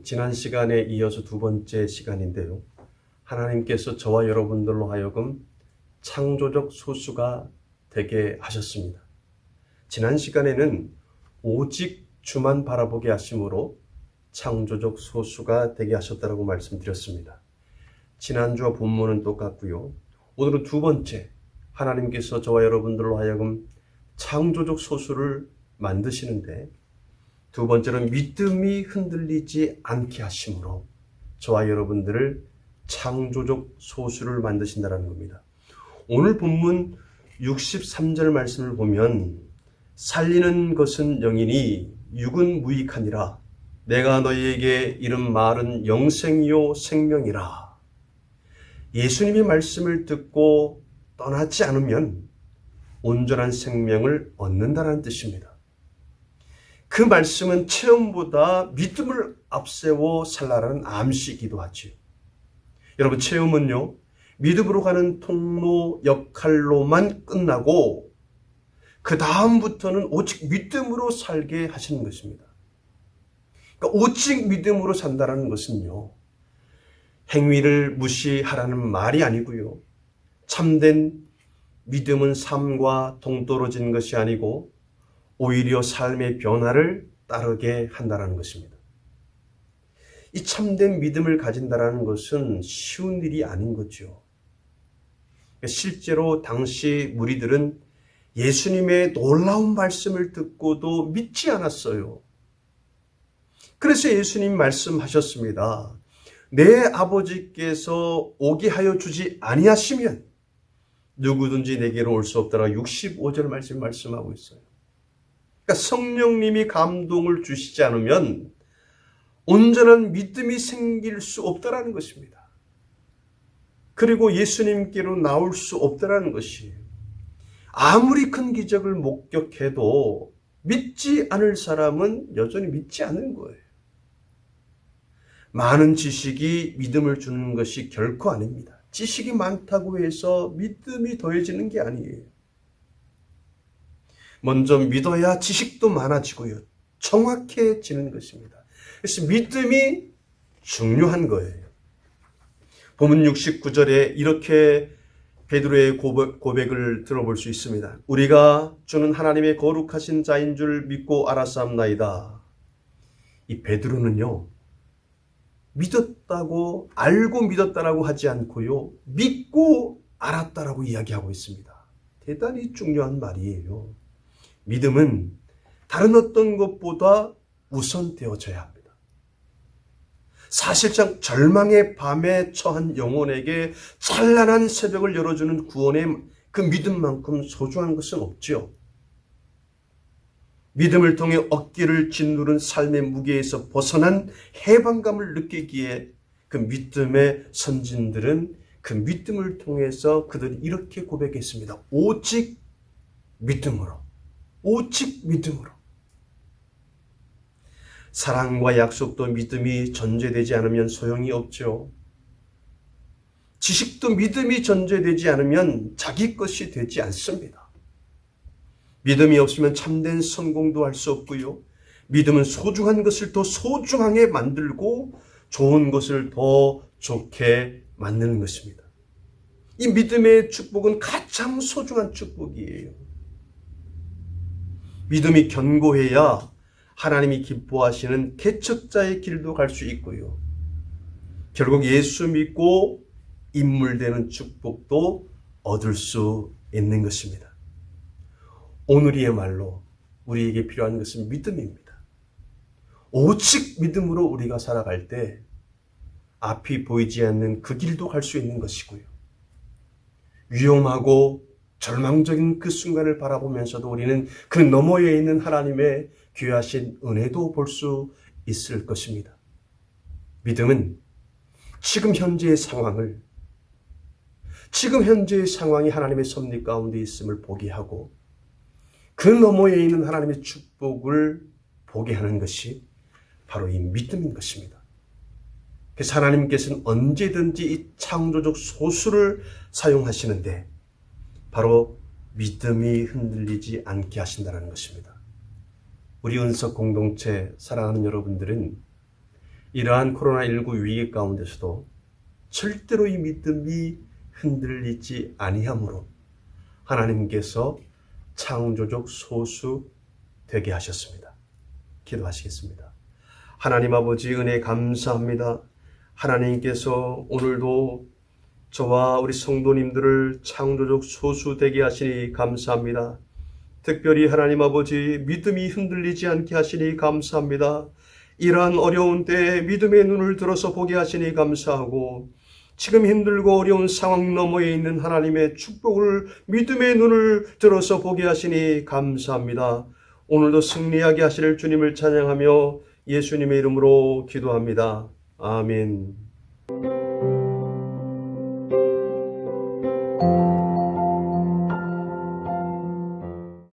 지난 시간에 이어서 두 번째 시간인데요. 하나님께서 저와 여러분들로 하여금 창조적 소수가 되게 하셨습니다. 지난 시간에는 오직 주만 바라보게 하심으로 창조적 소수가 되게 하셨다고 말씀드렸습니다. 지난주와 본문은 똑같고요. 오늘은 두 번째, 하나님께서 저와 여러분들로 하여금 창조적 소수를 만드시는데, 두 번째는 믿음이 흔들리지 않게 하심으로 저와 여러분들을 창조적 소수를 만드신다는 겁니다. 오늘 본문 63절 말씀을 보면 살리는 것은 영이니 육은 무익하니라. 내가 너희에게 이른 말은 영생이요 생명이라. 예수님의 말씀을 듣고 떠나지 않으면 온전한 생명을 얻는다는 뜻입니다. 그 말씀은 체험보다 믿음을 앞세워 살라라는 암시이기도 하지요. 여러분, 체험은요, 믿음으로 가는 통로 역할로만 끝나고 그 다음부터는 오직 믿음으로 살게 하시는 것입니다. 그러니까 오직 믿음으로 산다는 것은요, 행위를 무시하라는 말이 아니고요, 참된 믿음은 삶과 동떨어진 것이 아니고 오히려 삶의 변화를 따르게 한다는 것입니다. 이 참된 믿음을 가진다는 것은 쉬운 일이 아닌 거죠. 실제로 당시 무리들은 예수님의 놀라운 말씀을 듣고도 믿지 않았어요. 그래서 예수님 말씀하셨습니다. 내 아버지께서 오게 하여 주지 아니하시면 누구든지 내게로 올 수 없다라고 65절 말씀하고 있어요. 그러니까 성령님이 감동을 주시지 않으면 온전한 믿음이 생길 수 없다라는 것입니다. 그리고 예수님께로 나올 수 없다라는 것이에요. 아무리 큰 기적을 목격해도 믿지 않을 사람은 여전히 믿지 않는 거예요. 많은 지식이 믿음을 주는 것이 결코 아닙니다. 지식이 많다고 해서 믿음이 더해지는 게 아니에요. 먼저 믿어야 지식도 많아지고요, 정확해지는 것입니다. 그래서 믿음이 중요한 거예요. 본문 69절에 이렇게 베드로의 고백을 들어볼 수 있습니다. 우리가 주는 하나님의 거룩하신 자인 줄 믿고 알았사옵나이다. 이 베드로는요, 믿었다고, 알고 믿었다라고 하지 않고요, 믿고 알았다라고 이야기하고 있습니다. 대단히 중요한 말이에요. 믿음은 다른 어떤 것보다 우선되어져야 합니다. 사실상 절망의 밤에 처한 영혼에게 찬란한 새벽을 열어주는 구원의 그 믿음만큼 소중한 것은 없죠. 믿음을 통해 어깨를 짓누른 삶의 무게에서 벗어난 해방감을 느끼기에 그 믿음의 선진들은 그 믿음을 통해서 그들이 이렇게 고백했습니다. 오직 믿음으로. 오직 믿음으로. 사랑과 약속도 믿음이 전제되지 않으면 소용이 없죠. 지식도 믿음이 전제되지 않으면 자기 것이 되지 않습니다. 믿음이 없으면 참된 성공도 할 수 없고요. 믿음은 소중한 것을 더 소중하게 만들고 좋은 것을 더 좋게 만드는 것입니다. 이 믿음의 축복은 가장 소중한 축복이에요. 믿음이 견고해야 하나님이 기뻐하시는 개척자의 길도 갈 수 있고요, 결국 예수 믿고 인물되는 축복도 얻을 수 있는 것입니다. 오늘이야말로 우리에게 필요한 것은 믿음입니다. 오직 믿음으로 우리가 살아갈 때 앞이 보이지 않는 그 길도 갈 수 있는 것이고요, 위험하고 절망적인 그 순간을 바라보면서도 우리는 그 너머에 있는 하나님의 귀하신 은혜도 볼 수 있을 것입니다. 믿음은 지금 현재의 상황이 하나님의 섭리 가운데 있음을 보게 하고 그 너머에 있는 하나님의 축복을 보게 하는 것이 바로 이 믿음인 것입니다. 그래서 하나님께서는 언제든지 이 창조적 소수를 사용하시는데 바로 믿음이 흔들리지 않게 하신다는 것입니다. 우리 은석 공동체 사랑하는 여러분들은 이러한 코로나19 위기 가운데서도 절대로 이 믿음이 흔들리지 아니하므로 하나님께서 창조적 소수 되게 하셨습니다. 기도하시겠습니다. 하나님 아버지 은혜 감사합니다. 하나님께서 오늘도 저와 우리 성도님들을 창조적 소수 되게 하시니 감사합니다. 특별히 하나님 아버지 믿음이 흔들리지 않게 하시니 감사합니다. 이러한 어려운 때에 믿음의 눈을 들어서 보게 하시니 감사하고 지금 힘들고 어려운 상황 너머에 있는 하나님의 축복을 믿음의 눈을 들어서 보게 하시니 감사합니다. 오늘도 승리하게 하실 주님을 찬양하며 예수님의 이름으로 기도합니다. 아멘.